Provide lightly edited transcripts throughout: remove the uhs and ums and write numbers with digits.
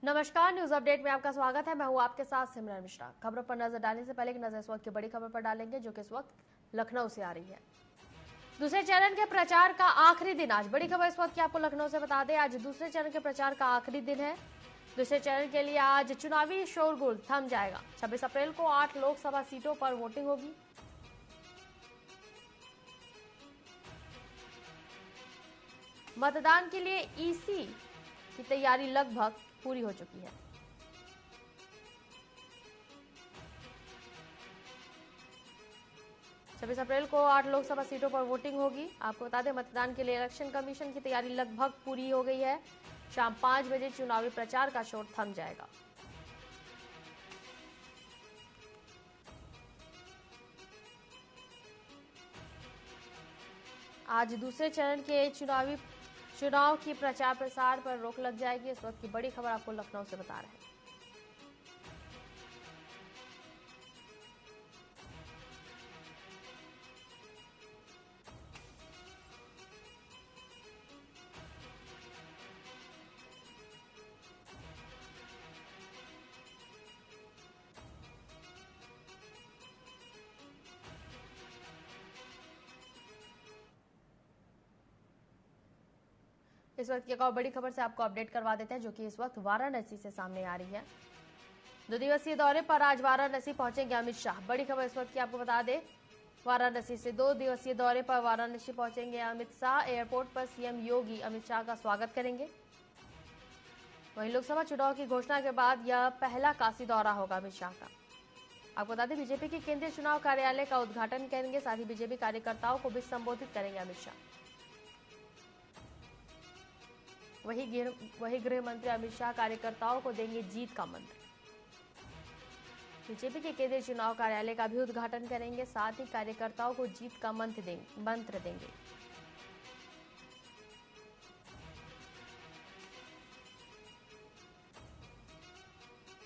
नमस्कार, news update में आपका स्वागत है। मैं हूं आपके साथ सिमरन मिश्रा। खबरों पर नजर डालने से पहले एक नजर इस वक्त की बड़ी खबर पर डालेंगे, जो कि इस वक्त लखनऊ से आ रही है। दूसरे चरण के प्रचार का आखिरी दिन आज। बड़ी खबर इस वक्त की आपको लखनऊ से बता दें, आज दूसरे चरण के प्रचार का आखिरी दिन है। दूसरे चरण के लिए आज चुनावी शोरगुल थम जाएगा। 26 अप्रैल को 8 लोकसभा सीटों पर वोटिंग होगी। मतदान के लिए ईसी की तैयारी लगभग पूरी हो चुकी है। छब्बीस अप्रैल को 8 लोकसभा सीटों पर वोटिंग होगी। आपको बता दें, मतदान के लिए इलेक्शन कमीशन की तैयारी लगभग पूरी हो गई है। शाम 5 बजे चुनावी प्रचार का शोर थम जाएगा। आज दूसरे चरण के चुनाव की प्रचार प्रसार पर रोक लग जाएगी। इस वक्त की बड़ी खबर आपको लखनऊ से बता रहे हैं। इस वक्त की एक और बड़ी खबर से आपको अपडेट करवा देते हैं, जो कि इस वक्त वाराणसी से सामने आ रही है। 2 दिवसीय दौरे पर आज वाराणसी पहुंचेंगे अमित शाह। बड़ी खबर इस वक्त की आपको बता दें, वाराणसी से 2 दिवसीय दौरे पर वाराणसी पहुंचेंगे अमित शाह। एयरपोर्ट पर सीएम योगी अमित शाह का स्वागत करेंगे। वहीं लोकसभा चुनाव की घोषणा के बाद यह पहला काशी दौरा होगा अमित शाह का। आपको बता दें, बीजेपी के केंद्रीय चुनाव कार्यालय का उद्घाटन करेंगे। साथ ही बीजेपी कार्यकर्ताओं को भी संबोधित करेंगे अमित शाह। वही गृह मंत्री अमित शाह कार्यकर्ताओं को देंगे जीत का मंत्र। बीजेपी के केंद्रीय चुनाव कार्यालय का भी उद्घाटन करेंगे। साथ ही कार्यकर्ताओं को जीत का मंत्र देंगे।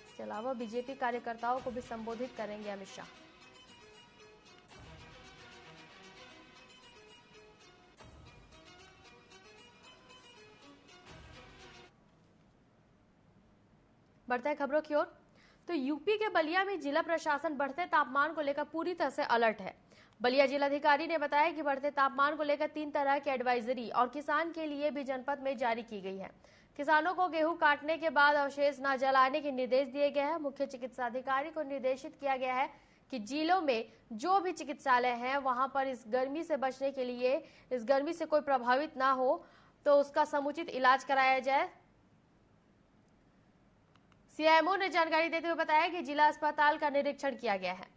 इसके अलावा बीजेपी कार्यकर्ताओं को भी संबोधित करेंगे अमित शाह। बढ़ते हैं खबरों की ओर। तो यूपी के बलिया में जिला प्रशासन बढ़ते तापमान को लेकर पूरी तरह से अलर्ट है। बलिया जिलाधिकारी ने बताया कि बढ़ते तापमान को लेकर 3 तरह की एडवाइजरी और किसान के लिए भी जनपद में जारी की गई है। किसानों को गेहूं काटने के बाद अवशेष न जलाने के निर्देश दिए गए हैं। मुख्य चिकित्साधिकारी को निर्देशित किया गया है कि जिलों में जो भी चिकित्सालय हैं, वहां पर इस गर्मी से बचने के लिए, इस गर्मी से कोई प्रभावित ना हो, तो उसका समुचित इलाज कराया जाए। सीएमओ ने जानकारी देते हुए बताया कि जिला अस्पताल का निरीक्षण किया गया है।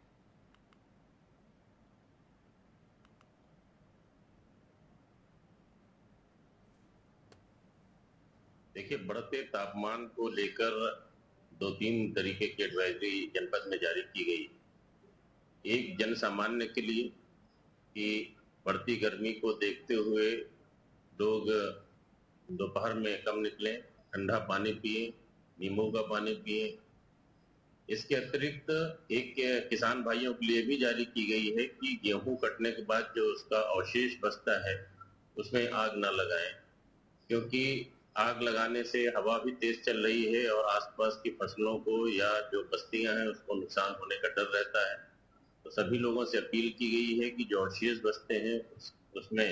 देखिए, बढ़ते तापमान को लेकर 2-3 तरीके की एडवाइजरी जनपद में जारी की गई। एक जन सामान्य के लिए कि बढ़ती गर्मी को देखते हुए लोग दोपहर में कम निकलें, ठंडा पानी पिए, नींबू का पानी पिए। इसके अतिरिक्त एक किसान भाइयों के लिए भी जारी की गई है कि गेहूं कटने के बाद जो उसका अवशेष बचता है उसमें आग न लगाएं, क्योंकि आग लगाने से हवा भी तेज चल रही है और आसपास की फसलों को या जो बस्तियां हैं उसको नुकसान होने का डर रहता है। तो सभी लोगों से अपील की गई है कि जो अवशेष बचते हैं उसमें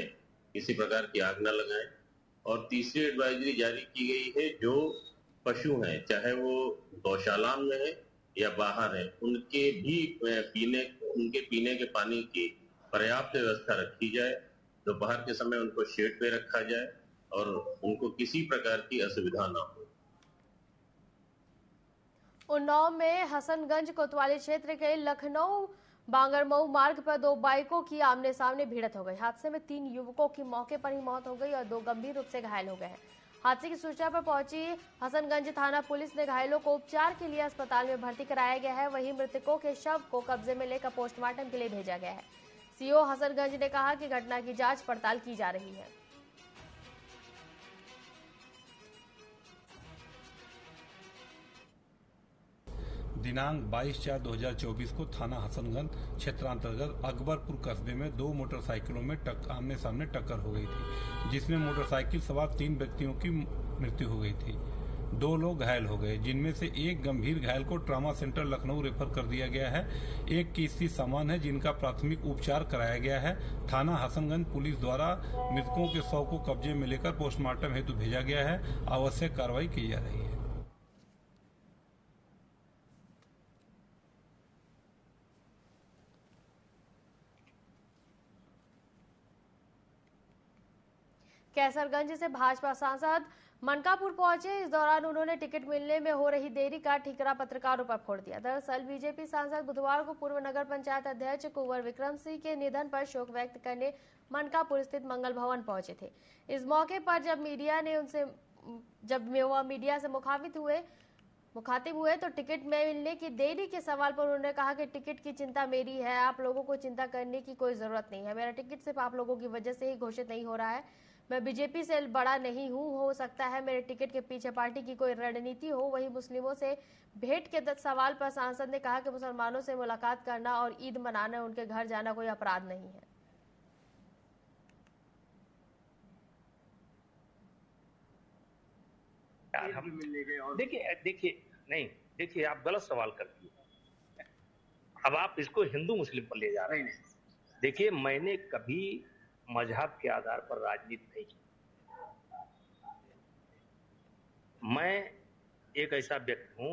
किसी प्रकार की आग न लगाएं। और तीसरी एडवाइजरी जारी की गई है, जो पशु हैं, चाहे वो गौशाला में है या बाहर है, उनके पीने के पानी की पर्याप्त व्यवस्था रखी जाए। दोपहर के समय उनको शेड पे रखा जाए और उनको किसी प्रकार की असुविधा ना हो। उन्नाव में हसनगंज कोतवाली क्षेत्र के लखनऊ बांगरमऊ मार्ग पर 2 बाइकों की आमने सामने भिड़ंत हो गई। हादसे में 3 युवकों की मौके पर ही मौत हो गई और 2 गंभीर रूप से घायल हो गए हैं। हादसे की सूचना पर पहुंची हसनगंज थाना पुलिस ने घायलों को उपचार के लिए अस्पताल में भर्ती कराया गया है। वहीं मृतकों के शव को कब्जे में लेकर पोस्टमार्टम के लिए भेजा गया है। सीओ हसनगंज ने कहा कि घटना की जांच पड़ताल की जा रही है। दिनांक 22/4/2024 को थाना हसनगंज क्षेत्रांतर्गत अकबरपुर कस्बे में 2 मोटरसाइकिलों में आमने सामने टक्कर हो गई थी, जिसमें मोटरसाइकिल सवार 3 व्यक्तियों की मृत्यु हो गई थी। 2 लोग घायल हो गए, जिनमें से एक गंभीर घायल को ट्रॉमा सेंटर लखनऊ रेफर कर दिया गया है। एक की स्थिति सामान्य है, जिनका प्राथमिक उपचार कराया गया है। थाना हसनगंज पुलिस द्वारा मृतकों के शव को कब्जे में लेकर पोस्टमार्टम हेतु भेजा गया है। आवश्यक कार्रवाई की जा रही है। कैसरगंज से भाजपा सांसद मनकापुर पहुंचे। इस दौरान उन्होंने टिकट मिलने में हो रही देरी का ठीकरा पत्रकारों पर फोड़ दिया। दरअसल बीजेपी सांसद बुधवार को पूर्व नगर पंचायत अध्यक्ष कुंवर विक्रम सिंह के निधन पर शोक व्यक्त करने मनकापुर स्थित मंगल भवन पहुंचे थे। इस मौके पर जब वह मीडिया से मुखातिब हुए तो टिकट मिलने की देरी के सवाल पर उन्होंने कहा कि टिकट की चिंता मेरी है, आप लोगों को चिंता करने की कोई जरूरत नहीं है। मेरा टिकट सिर्फ आप लोगों की वजह से ही घोषित नहीं हो रहा है। मैं बीजेपी से बड़ा नहीं हूं, हो सकता है मेरे टिकट के पीछे पार्टी की कोई रणनीति हो। वहीं मुस्लिमों से भेंट के सवाल पर सांसद ने कहा कि मुसलमानों से मुलाकात करना और ईद मनाना, उनके घर जाना कोई अपराध नहीं है। देखिए आप गलत सवाल करती है। अब आप इसको हिंदू मुस्लिम पर ले जा रहे हैं। देखिए, मैंने कभी मजहब के आधार पर राजनीति नहीं की। मैं एक ऐसा व्यक्ति हूं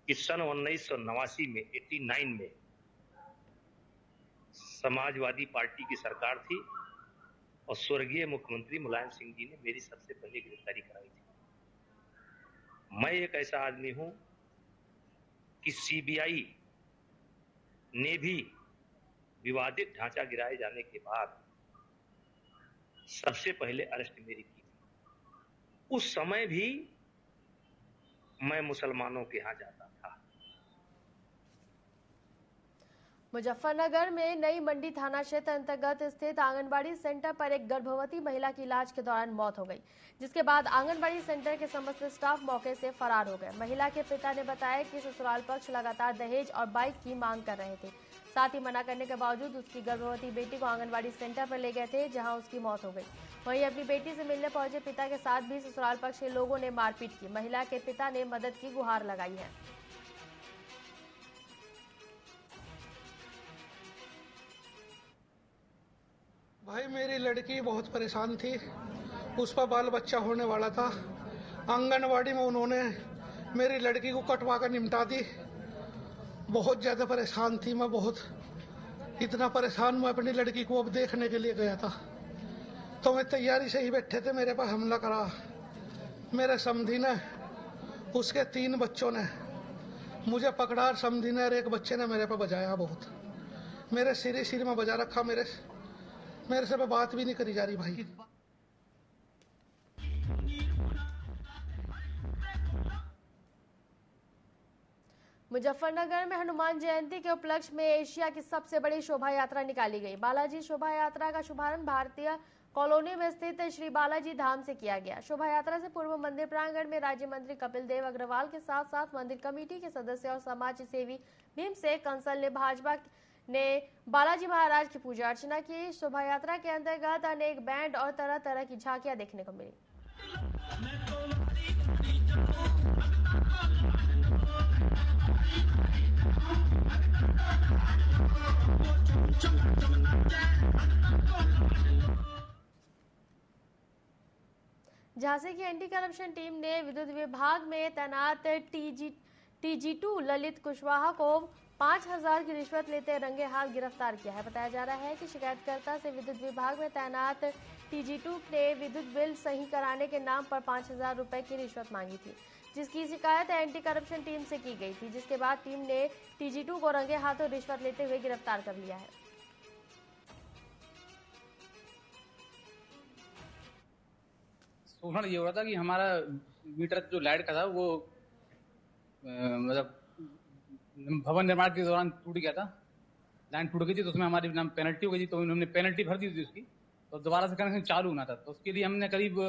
कि सन 1989 में 89 में समाजवादी पार्टी की सरकार थी और स्वर्गीय मुख्यमंत्री मुलायम सिंह जी ने मेरी सबसे पहले गिरफ्तारी कराई थी। मैं एक ऐसा आदमी हूं कि सीबीआई ने भी विवादित ढांचा गिराए जाने के बाद सबसे पहले अरेस्ट मेरी की थी। उस समय भी मैं मुसलमानों के यहां जाता था। मुजफ्फरनगर में नई मंडी थाना क्षेत्र अंतर्गत स्थित आंगनबाड़ी सेंटर पर एक गर्भवती महिला की इलाज के दौरान मौत हो गई, जिसके बाद आंगनबाड़ी सेंटर के समस्त स्टाफ मौके से फरार हो गए। महिला के पिता ने बताया कि ससुराल पक्ष लगातार दहेज और बाइक की मांग कर रहे थे। साथ ही मना करने के बावजूद उसकी गर्भवती बेटी को आंगनबाड़ी सेंटर पर ले गए थे, जहां उसकी मौत हो गई। वहीं अपनी बेटी से मिलने पहुंचे पिता के साथ भी ससुराल पक्ष के लोगों ने मारपीट की। महिला के पिता ने मदद की गुहार लगाई है। भाई, मेरी लड़की बहुत परेशान थी, उस पर बाल बच्चा होने वाला था। आंगनवाड़ी में उन्होंने मेरी लड़की को कटवा कर निपटा दी। बहुत ज्यादा परेशान थी मैं, इतना परेशान मैं अपनी लड़की को अब देखने के लिए गया था तो मैं तैयारी से ही बैठे थे, मेरे पर हमला करा। मेरे समधी ने, उसके 3 बच्चों ने मुझे पकड़ा। समधी ने और एक बच्चे ने मेरे पर बजाया बहुत। मेरे सिर में बजा रखा। मेरे से बात भी नहीं करी जा रही भाई। मुजफ्फरनगर में हनुमान जयंती के उपलक्ष्य में एशिया की सबसे बड़ी शोभा यात्रा निकाली गई। बालाजी शोभा यात्रा का शुभारंभ भारतीय कॉलोनी में स्थित श्री बालाजी धाम से किया गया। शोभा यात्रा से पूर्व मंदिर प्रांगण में राज्य मंत्री कपिल देव अग्रवाल के साथ साथ मंदिर कमेटी के सदस्य और समाज सेवी भीमसेन कंसल ने भाजपा ने बालाजी महाराज की पूजा अर्चना की। शोभा यात्रा के अंतर्गत अनेक बैंड और तरह तरह की झांकियां देखने को मिली। झांसी की एंटी करप्शन टीम ने विद्युत विभाग में तैनात टीजी2 ललित कुशवाहा को 5,000 की रिश्वत लेते रंगे हाथ गिरफ्तार किया है। बताया जा रहा है कि शिकायतकर्ता से विद्युत विभाग में तैनात टीजी2 ने विद्युत बिल सही कराने के नाम पर 5,000 रुपए की रिश्वत मांगी थी, जिसकी शिकायत एंटी करप्शन टीम से की गई थी, जिसके बाद टीम ने टीजी2 को रंगे हाथों रिश्वत लेते हुए गिरफ्तार कर लिया है। शोषण ये हो रहा था कि हमारा मीटर जो लाइट का था वो मतलब भवन निर्माण के दौरान टूट गया था। लाइन टूट गई थी तो उसमें हमारी पेनल्टी हो गई थी, तो उन्होंने पेनल्टी भर दी थी उसकी, तो दोबारा से कनेक्शन चालू होना था। तो उसके लिए हमने करीब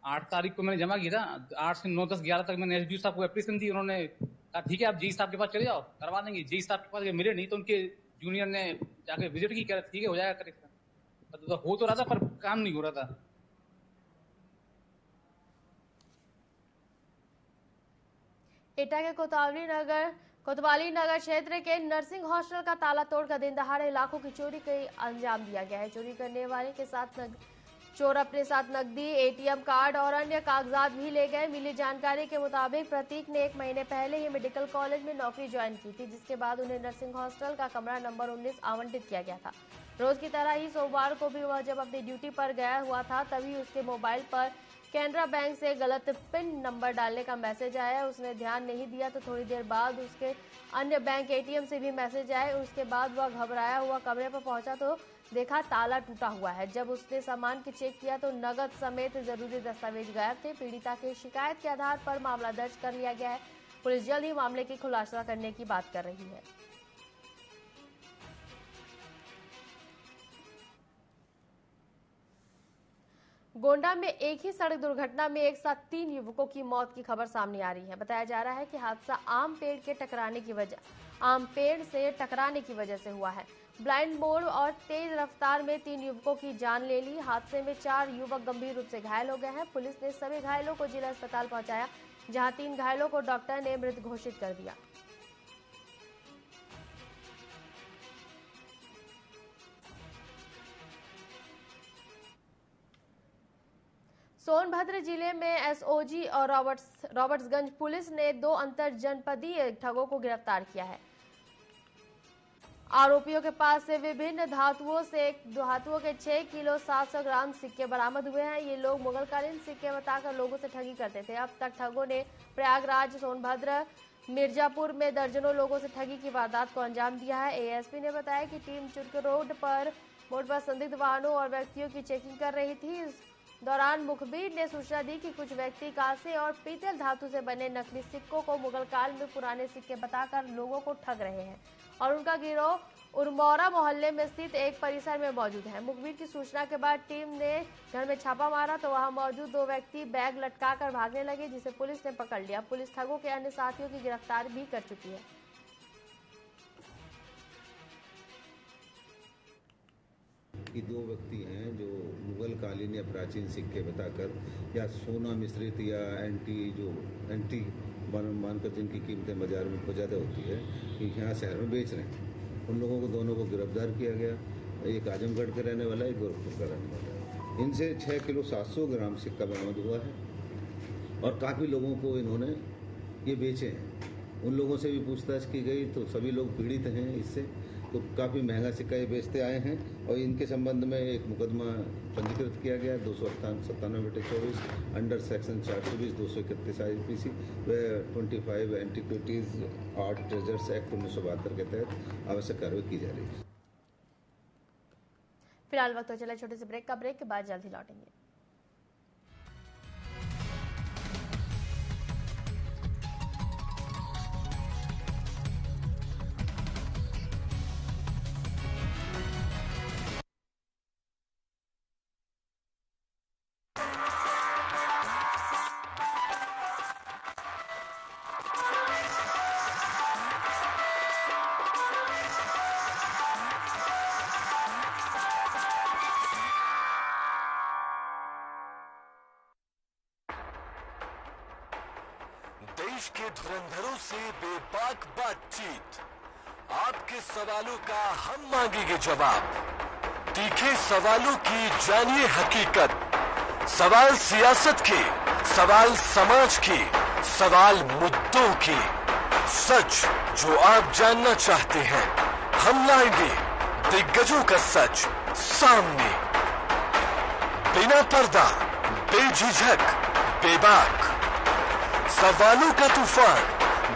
8 तारीख को मैंने जमा किया था। 8 से 9, 10, 11 तक मैंने एसडीओ साहब को एप्लीकेशन दी। उन्होंने कहा ठीक है आप जी साहब के पास चले जाओ, करवा देंगे। जी साहब के पास मिले नहीं तो उनके जूनियर ने जाके विजिट की, ठीक है हो जाएगा कनेक्शन। तो हो तो रहा था पर काम नहीं हो रहा था। एटा के कोतवाली नगर क्षेत्र के नर्सिंग हॉस्टल का ताला तोड़कर दिन दहाड़े लाखों की चोरी को अंजाम दिया गया है। चोरी करने वाले के साथ चोर अपने साथ नकदी, एटीएम कार्ड और अन्य कागजात भी ले गए। मिली जानकारी के मुताबिक प्रतीक ने 1 महीने पहले ही मेडिकल कॉलेज में नौकरी ज्वाइन की थी, जिसके बाद उन्हें नर्सिंग हॉस्टल का कमरा नंबर 19 आवंटित किया गया था। रोज की तरह ही सोमवार को भी वह जब अपनी ड्यूटी पर गया हुआ था, तभी उसके मोबाइल पर कैनरा बैंक से गलत पिन नंबर डालने का मैसेज आया। उसने ध्यान नहीं दिया तो थोड़ी देर बाद उसके अन्य बैंक एटीएम से भी मैसेज आए। उसके बाद वह घबराया हुआ कमरे पर पहुंचा तो देखा ताला टूटा हुआ है। जब उसने सामान की चेक किया तो नगद समेत जरूरी दस्तावेज गायब थे। पीड़िता की शिकायत के आधार पर मामला दर्ज कर लिया गया है। पुलिस जल्द ही मामले की खुलासा करने की बात कर रही है। गोंडा में एक ही सड़क दुर्घटना में एक साथ 3 युवकों की मौत की खबर सामने आ रही है। बताया जा रहा है कि हादसा आम पेड़ से टकराने की वजह से हुआ है। ब्लाइंड मोड़ और तेज रफ्तार में 3 युवकों की जान ले ली। हादसे में 4 युवक गंभीर रूप से घायल हो गए हैं। पुलिस ने सभी घायलों को जिला अस्पताल पहुंचाया, जहां 3 घायलों को डॉक्टर ने मृत घोषित कर दिया। सोनभद्र जिले में एसओजी और रॉबर्ट्सगंज पुलिस ने 2 अंतर जनपदीय ठगों को गिरफ्तार किया है। आरोपियों के पास से विभिन्न धातुओं के 6 किलो 700 ग्राम सिक्के बरामद हुए हैं। ये लोग मुगलकालीन सिक्के बताकर लोगों से ठगी करते थे। अब तक ठगों ने प्रयागराज, सोनभद्र, मिर्जापुर में दर्जनों लोगों से ठगी की वारदात को अंजाम दिया है। एएसपी ने बताया कि टीम चुरक रोड पर संदिग्ध वाहनों और व्यक्तियों की चेकिंग कर रही थी। इस दौरान मुखबिर ने सूचना दी कि कुछ व्यक्ति कांसे और पीतल धातु से बने नकली सिक्कों को मुगल काल में पुराने सिक्के बताकर लोगों को ठग रहे हैं और उनका गिरोह उरमौरा मोहल्ले में स्थित एक परिसर में मौजूद है। मुखबिर की सूचना के बाद टीम ने घर में छापा मारा तो वहां मौजूद 2 व्यक्ति बैग लटकाकर भागने लगे, जिसे पुलिस ने पकड़ लिया। पुलिस ठगों के अन्य साथियों की गिरफ्तार भी कर चुकी है। कि 2 व्यक्ति हैं जो मुगल कालीन या प्राचीन सिक्के बताकर या सोना मिश्रित या एंटी मानकर जिनकी कीमतें बाजार में बहुत ज़्यादा होती है कि यहाँ शहर में बेच रहे हैं, उन लोगों को दोनों को गिरफ्तार किया गया। एक आजमगढ़ का रहने वाला है, एक गोरखपुर का रहने वाला है। इनसे 6 किलो 700 ग्राम सिक्का बरामद हुआ है और काफ़ी लोगों को इन्होंने ये बेचे हैं। उन लोगों से भी पूछताछ की गई तो सभी लोग पीड़ित हैं इससे, तो काफ़ी महंगा सिक्का ये बेचते आए हैं और इनके संबंध में एक मुकदमा पंजीकृत किया गया 297/24 अंडर सेक्शन 420 231 IPC व 25 एंटीक्विटीज आर्ट ट्रेजर्स एक्ट 1972 के तहत आवश्यक कार्रवाई की जा रही है। फिलहाल वक्त तो चला छोटे से ब्रेक के बाद जल्द ही लौटेंगे। देश के धुरंधरों से बेबाक बातचीत, आपके सवालों का हम मांगेंगे जवाब। तीखे सवालों की जानिए हकीकत, सवाल सियासत के, सवाल समाज के, सवाल मुद्दों के, सच जो आप जानना चाहते हैं हम लाएंगे दिग्गजों का सच सामने। बिना पर्दा, बेझिझक, बेबाक, सवालों का तूफान,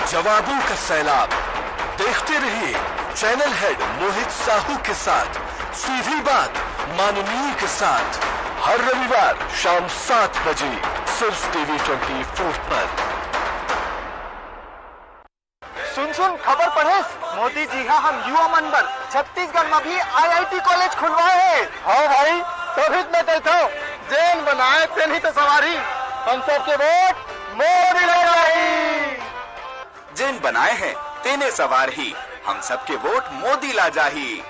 जवाबों का सैलाब। देखते रहिए चैनल हेड मोहित साहू के साथ सीधी बात माननीय के साथ हर रविवार शाम 7 बजे सिर्फ TV 24 पर। सुन खबर पढ़े, मोदी जी हाँ हम युवा मंडल छत्तीसगढ़ में भी IIT कॉलेज खुलवाए हैं। हाँ भाई, तभी मैं कहता हूँ जेन बनाए तेन ही तो सवारी, हम सबके वोट मोदी लगाई। जिन बनाए हैं तेने सवार ही, हम सबके वोट मोदी ला जाही।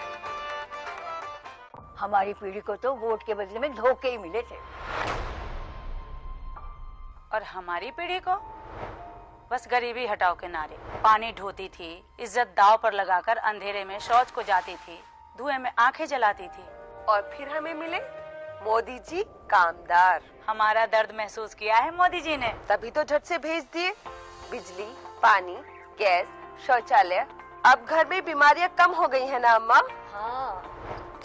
हमारी पीढ़ी को तो वोट के बदले में धोखे ही मिले थे, और हमारी पीढ़ी को बस गरीबी हटाओ के नारे। पानी ढोती थी, इज्जत दाव पर लगाकर अंधेरे में शौच को जाती थी, धुएं में आंखें जलाती थी। और फिर हमें मिले मोदी जी कामदार। हमारा दर्द महसूस किया है मोदी जी ने, तभी तो झट से भेज दिए बिजली, पानी, गैस, शौचालय। अब घर में बीमारियां कम हो गई है ना अम्मा? हाँ।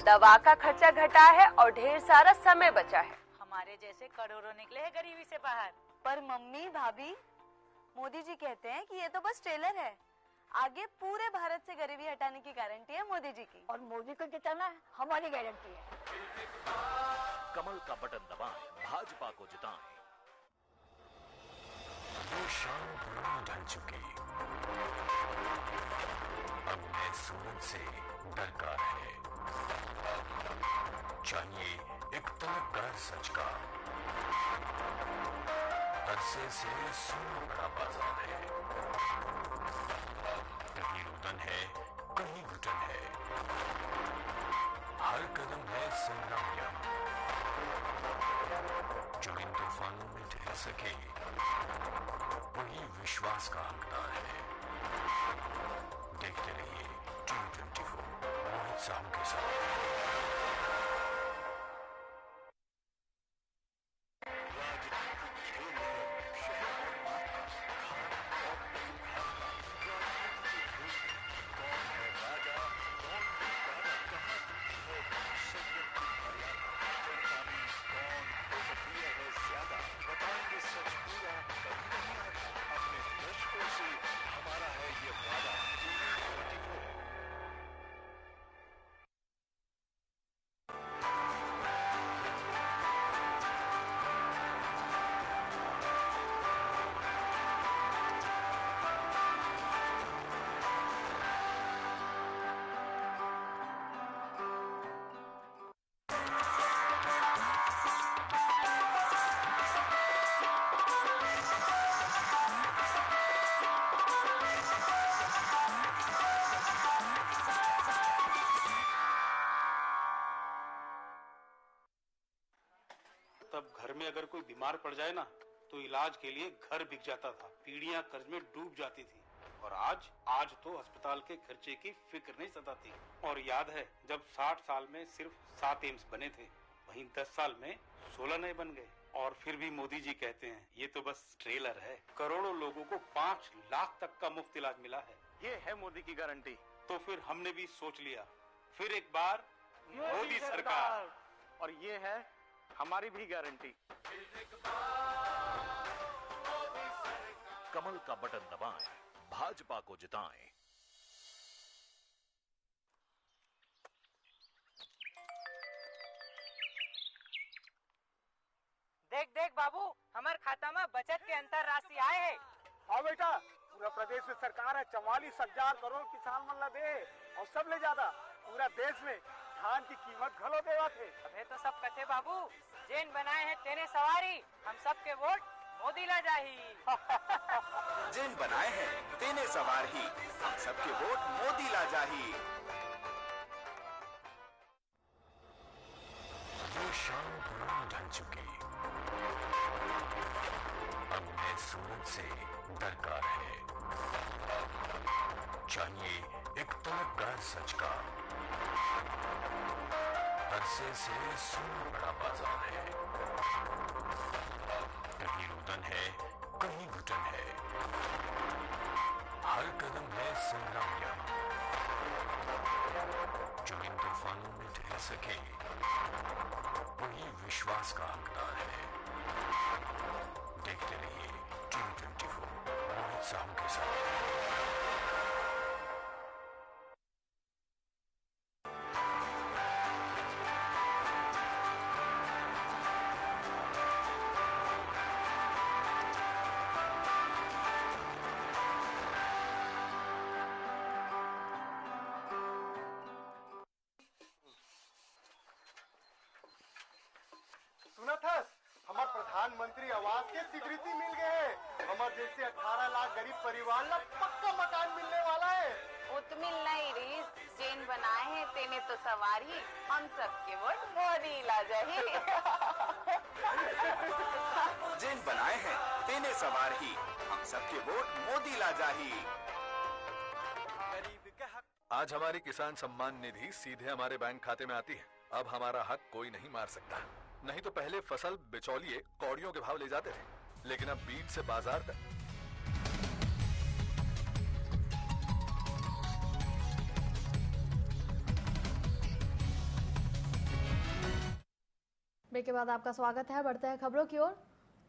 दवा का खर्चा घटा है और ढेर सारा समय बचा है। हमारे जैसे करोड़ों निकले हैं गरीबी से बाहर। पर मम्मी भाभी, मोदी जी कहते हैं कि ये तो बस ट्रेलर है, आगे पूरे भारत से गरीबी हटाने की गारंटी है मोदी जी की। और मोदी को जिताना हमारी गारंटी है। कमल का बटन दबाएं, भाजपा को जिताएं। ये शाम ढल चुकी, अब मैं सूरज से डरकर है। चाहिए एक तलकदार सच का, अरसे से सोना बड़ा बाजार है। कहीं रुदन है, कहीं घुटन है, हर कदम है संग्राम यहाँ। जो इन तूफानों में ठहर सके वही विश्वास का हकदार है। देखते रहिए T24 मोहित साहू के साथ। तब घर में अगर कोई बीमार पड़ जाए ना तो इलाज के लिए घर बिक जाता था, पीढ़ियां कर्ज में डूब जाती थी। और आज तो अस्पताल के खर्चे की फिक्र नहीं सताती। और याद है जब 60 साल में सिर्फ 7 एम्स बने थे, वहीं 10 साल में 16 नए बन गए। और फिर भी मोदी जी कहते हैं ये तो बस ट्रेलर है। करोड़ों लोगों को 5 लाख तक का मुफ्त इलाज मिला है। ये है मोदी की गारंटी। तो फिर हमने भी सोच लिया, फिर एक बार मोदी सरकार। और ये है हमारी भी गारंटी। कमल का बटन दबाएं, भाजपा को जिताएं। देख देख बाबू, हमारे खाता में बचत के अंतर राशि आए है। हाँ बेटा, पूरा प्रदेश में सरकार है 44,000 करोड़ किसान मन ला दे। और सब ले ज्यादा पूरा देश में धान की कीमत घलो देवा थे। अबे तो सब कथे बाबू, जेन बनाए हैं तेने सवारी, हम सबके वोट मोदी ला जाही। जिन बनाए हैं तेने सवार ही, हम सबके वोट मोदी ला जाही। ये शाम ढल चुकी, अब मैं सूरज से डरकर है। चाहिए एक तलकदार सच का, अरसे से सोना बड़ा बाजार है। कहीं रुदन है, कहीं घुटन है, हर कदम है संग्राम यहाँ। जो इन तूफानों में ठहर सके वही विश्वास का हकदार है। देखते रहिए T24 मोहित साहू के साथ। सुना था हमारे प्रधानमंत्री आवास के स्वीकृति मिल गए है। हमारे जैसे 18 लाख गरीब परिवार ला पक्का मकान मिलने वाला है। उतमिल नहीं रीस, जेन बनाए हैं तेने तो सवारी, हम सबके वोट मोदी ला जाही। जिन बनाए हैं तेने सवार ही, हम सबके वोट मोदी लाजाही। आज हमारी किसान सम्मान निधि सीधे हमारे बैंक खाते में आती है। अब हमारा हक कोई नहीं मार सकता। नहीं तो पहले फसल बिचौलिए कौड़ियों के भाव ले जाते थे, लेकिन अब बीज से बाजार तक। ब्रेक के बाद आपका स्वागत है। बढ़ते हैं खबरों की ओर।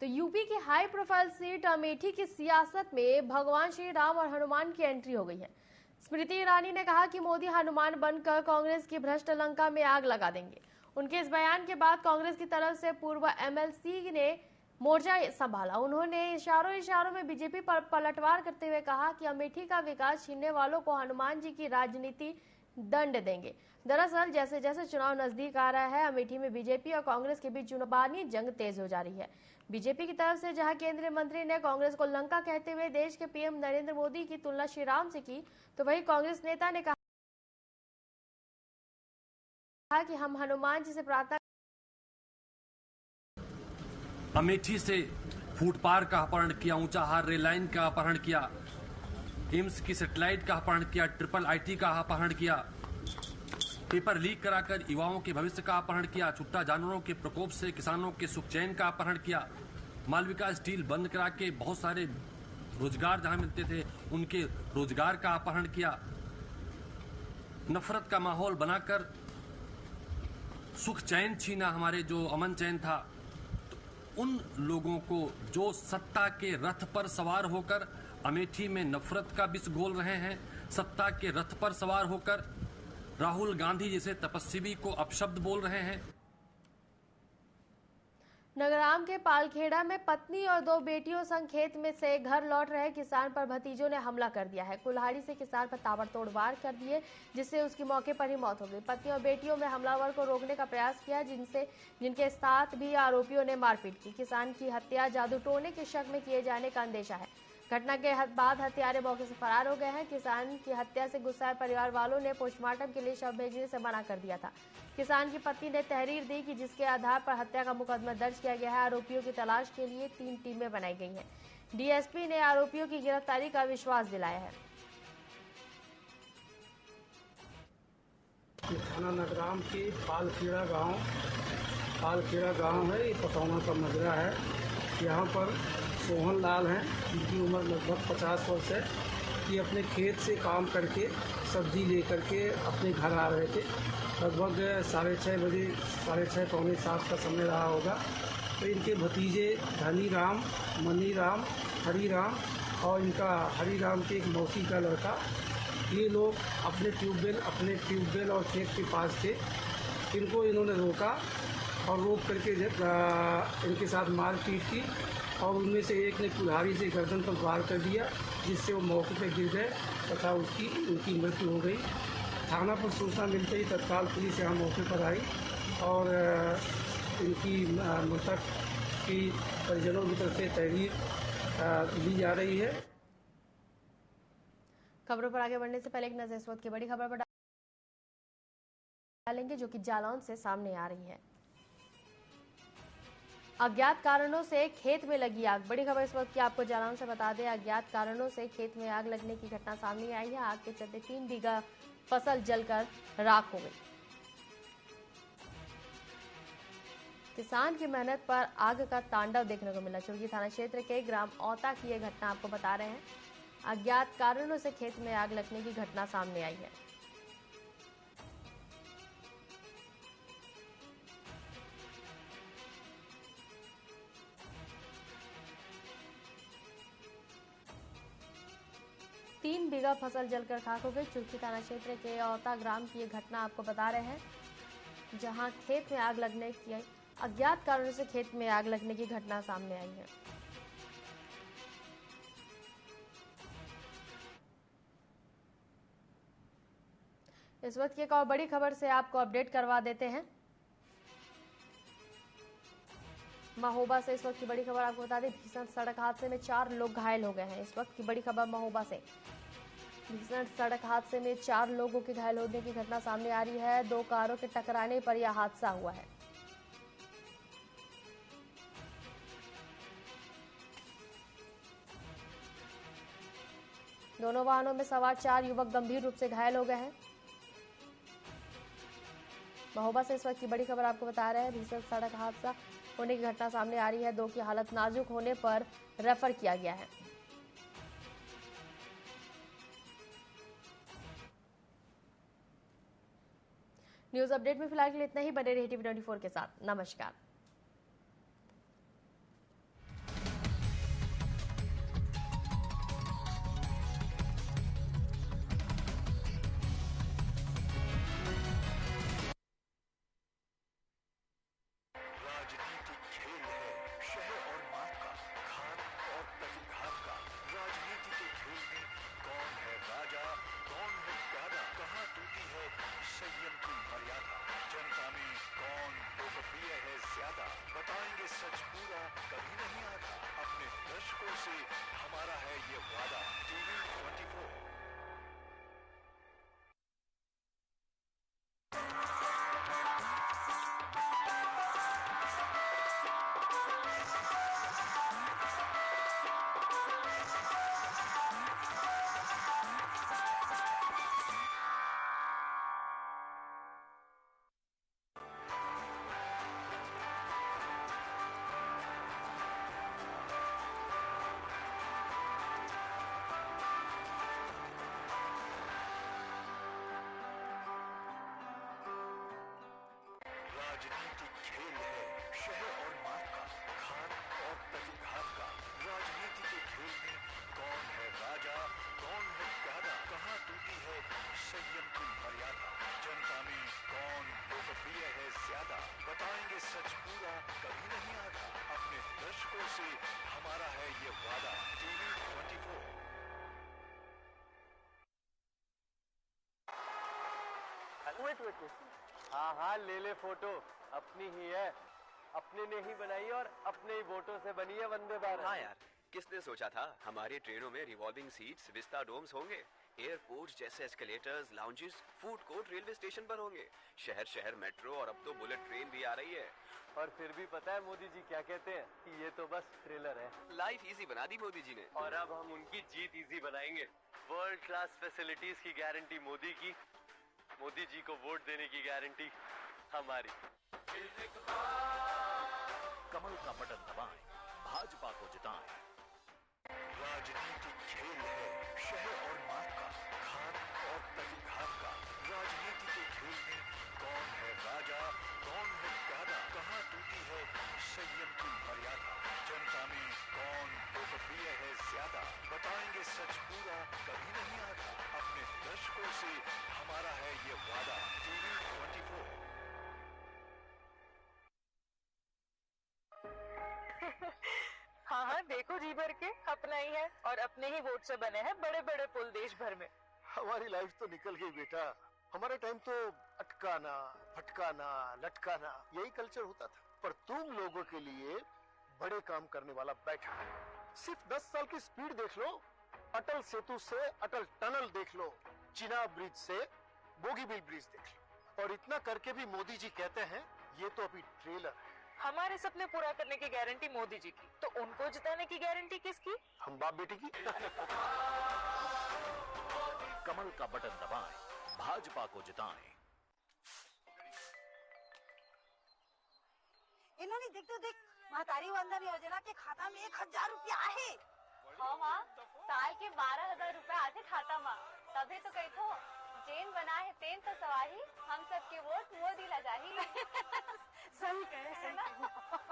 तो यूपी की हाई प्रोफाइल सीट अमेठी की सियासत में भगवान श्री राम और हनुमान की एंट्री हो गई है। स्मृति ईरानी ने कहा कि मोदी हनुमान बनकर कांग्रेस की भ्रष्ट लंका में आग लगा देंगे। उनके इस बयान के बाद कांग्रेस की तरफ से पूर्व एमएलसी ने मोर्चा संभाला। उन्होंने इशारों में बीजेपी पर पलटवार करते हुए कहा कि अमेठी का विकास छीनने वालों को हनुमान जी की राजनीति दंड देंगे। दरअसल जैसे जैसे चुनाव नजदीक आ रहा है, अमेठी में बीजेपी और कांग्रेस के बीच जुबानी जंग तेज हो जा रही है। बीजेपी की तरफ से जहां केंद्रीय मंत्री ने कांग्रेस को लंका कहते हुए देश के पीएम नरेंद्र मोदी की तुलना श्री राम से की, तो वहीं कांग्रेस नेता ने कहा कि हम हनुमान जी से प्रार्थना। अमेठी से फूड पार्क का अपहरण किया, ऊंचाहार रेल लाइन का अपहरण किया, एम्स की सैटेलाइट का अपहरण किया, ट्रिपल आईटी का अपहरण किया, पेपर लीक कराकर युवाओं के भविष्य का अपहरण किया, छुट्टा जानवरों के प्रकोप से किसानों के सुख चैन का अपहरण किया, मालविका स्टील बंद करा के बहुत सारे रोजगार जहां मिलते थे उनके रोजगार का अपहरण किया, नफरत का माहौल बनाकर सुख चैन छीना, हमारे जो अमन चैन था। तो उन लोगों को जो सत्ता के रथ पर सवार होकर अमेठी में नफरत का विष घोल रहे हैं, सत्ता के रथ पर सवार होकर राहुल गांधी जैसे तपस्वी को अपशब्द बोल रहे हैं। नगराम के पालखेड़ा में पत्नी और 2 बेटियों संग खेत में से घर लौट रहे किसान पर भतीजों ने हमला कर दिया है। कुल्हाड़ी से किसान पर ताबड़तोड़ वार कर दिए, जिससे उसकी मौके पर ही मौत हो गई। पत्नी और बेटियों में हमलावर को रोकने का प्रयास किया, जिनके साथ भी आरोपियों ने मारपीट की। किसान की हत्या जादू टोने के शक में किए जाने का अंदेशा है। घटना के बाद हत्यारे मौके से फरार हो गए हैं। किसान की हत्या से गुस्साए परिवार वालों ने पोस्टमार्टम के लिए शव भेजने से मना कर दिया था। किसान की पत्नी ने तहरीर दी कि जिसके आधार पर हत्या का मुकदमा दर्ज किया गया है। आरोपियों की तलाश के लिए 3 टीमें बनाई गई हैं। डीएसपी ने आरोपियों की गिरफ्तारी का विश्वास दिलाया है। थाना नगराम के पालखेड़ा गांव है, ये पटौना का मजरा है। यहाँ पर सोहन लाल हैं, जिनकी उम्र लगभग 50 वर्ष है। ये अपने खेत से काम करके सब्जी लेकर के अपने घर आ रहे थे। लगभग 6:30 बजे, 6:30 पौने 7 का समय रहा होगा। तो इनके भतीजे धनी राम, मनी राम, हरी राम और इनका हरी राम के एक मौसी का लड़का, ये लोग अपने ट्यूबवेल और खेत के पास थे। इनको इन्होंने रोका और रोक करके इनके साथ मारपीट की और उनमें से एक ने कुल्हाड़ी से गर्दन पर वार कर दिया, जिससे वो मौके पर गिर गए तथा उनकी मृत्यु हो गई। थाना पर सूचना मिलते ही तत्काल पुलिस यहाँ मौके पर आई और इनकी मृतक की परिजनों की तरफ से तहरीर ली जा रही है। खबरों पर आगे बढ़ने से पहले एक नजर इस वक्त की बड़ी खबर पर डालेंगे, जो कि जालौन से सामने आ रही है। अज्ञात कारणों से खेत में लगी आग। बड़ी खबर इस वक्त की आपको जालौन से बता दें, अज्ञात कारणों से खेत में आग लगने की घटना सामने आई है। आग के चलते 3 बीघा फसल जलकर राख हो गई। किसान की मेहनत पर आग का तांडव देखने को मिला। चुरकी थाना क्षेत्र के ग्राम औता की यह घटना आपको बता रहे हैं। अज्ञात कारणों से खेत में आग लगने की घटना सामने आई है। तीन बीघा फसल जलकर खाक हो गई। चुरकी थाना क्षेत्र के औता ग्राम की ये घटना आपको बता रहे हैं, जहां खेत में आग लगने की अज्ञात कारणों से खेत में आग लगने की घटना सामने आई है। इस वक्त की एक और बड़ी खबर से आपको अपडेट करवा देते हैं। महोबा से इस वक्त की बड़ी खबर आपको बता दें, भीषण सड़क हादसे में 4 लोग घायल हो गए हैं। इस वक्त की बड़ी खबर महोबा से, भीषण सड़क हादसे में 4 लोगों के घायल होने की घटना सामने आ रही है। 2 कारों के टकराने पर यह हादसा हुआ है। दोनों वाहनों में सवार 4 युवक गंभीर रूप से घायल हो गए हैं। महोबा से इस वक्त की बड़ी खबर आपको बता रहे हैं। भीषण सड़क हादसा होने की घटना सामने आ रही है। 2 की हालत नाजुक होने पर रेफर किया गया है। न्यूज अपडेट में फिलहाल के लिए इतना ही। बने रहिए टीवी 24 के साथ। नमस्कार। राजनीति खेल है शहर और माँ का, खान और प्रतिघात का। राजनीति के खेल में कौन है राजा, कौन है प्यादा, कहाँ टूटी है संयम की मर्यादा। जनता में कौन लोकप्रिय है ज्यादा, बताएंगे सच पूरा कभी नहीं आता। अपने दर्शकों से हमारा है ये वादा। टीवी 24। वेट हाँ ले ले फोटो, अपनी ही है, अपने ने ही बनाई और अपने ही वोटों से बनी है वंदे भारत। हाँ यार, किसने सोचा था हमारी ट्रेनों में रिवॉल्विंग सीट्स, विस्टा डोम्स होंगे, एयरपोर्ट जैसे escalators, lounges, food court railway station पर होंगे, शहर शहर मेट्रो और अब तो बुलेट ट्रेन भी आ रही है। और फिर भी पता है मोदी जी क्या कहते हैं कि ये तो बस ट्रेलर है। लाइफ इजी बना दी मोदी जी ने। और अब हम उनकी जीत इजी बनाएंगे। वर्ल्ड क्लास फैसिलिटीज की गारंटी मोदी की, मोदी जी को वोट देने की गारंटी हमारी। कमल का बटन दबाएं, भाजपा को जिताएं। राजनीति खेल है शहर और माँ का, खान और प्रतिघात का। राजनीति के खेल में कौन है राजा, कौन है प्यादा, कहाँ टूटी है संयम की मर्यादा। जनता में कौन लोकप्रिय है ज्यादा, बताएंगे सच पूरा कभी नहीं आता। अपने दर्शकों से हमारा है ये वादा। टीवी 24। हाँ देखो जी भर के अपना ही है और अपने ही वोट से बने हैं बड़े बड़े पुल देश भर में। हमारी लाइफ तो निकल गई बेटा, हमारे टाइम तो अटकाना, फटकाना, लटकाना यही कल्चर होता था। पर तुम लोगों के लिए बड़े काम करने वाला बैठा है। सिर्फ 10 साल की स्पीड देख लो, अटल सेतु से अटल टनल देख लो, चिनाब ब्रिज से बोगीबिल ब्रिज देख लो। और इतना करके भी मोदी जी कहते हैं ये तो अभी ट्रेलर है। हमारे सपने पूरा करने की गारंटी मोदी जी की, तो उनको जिताने की गारंटी किसकी? हम बाप बेटी की। कमल का बटन दबाएं, भाजपा को जिताएं। इन्होंने देख महतारी वंदन योजना के खाता में 1000 रुपया है। हाँ माँ, साल के 12,000 रुपया आते खाता माँ। तभी तो कही थो जेन बना है तेन तो सवाही, हम सबके वोट मोदी ला जाही। सही कहे, सही कहे।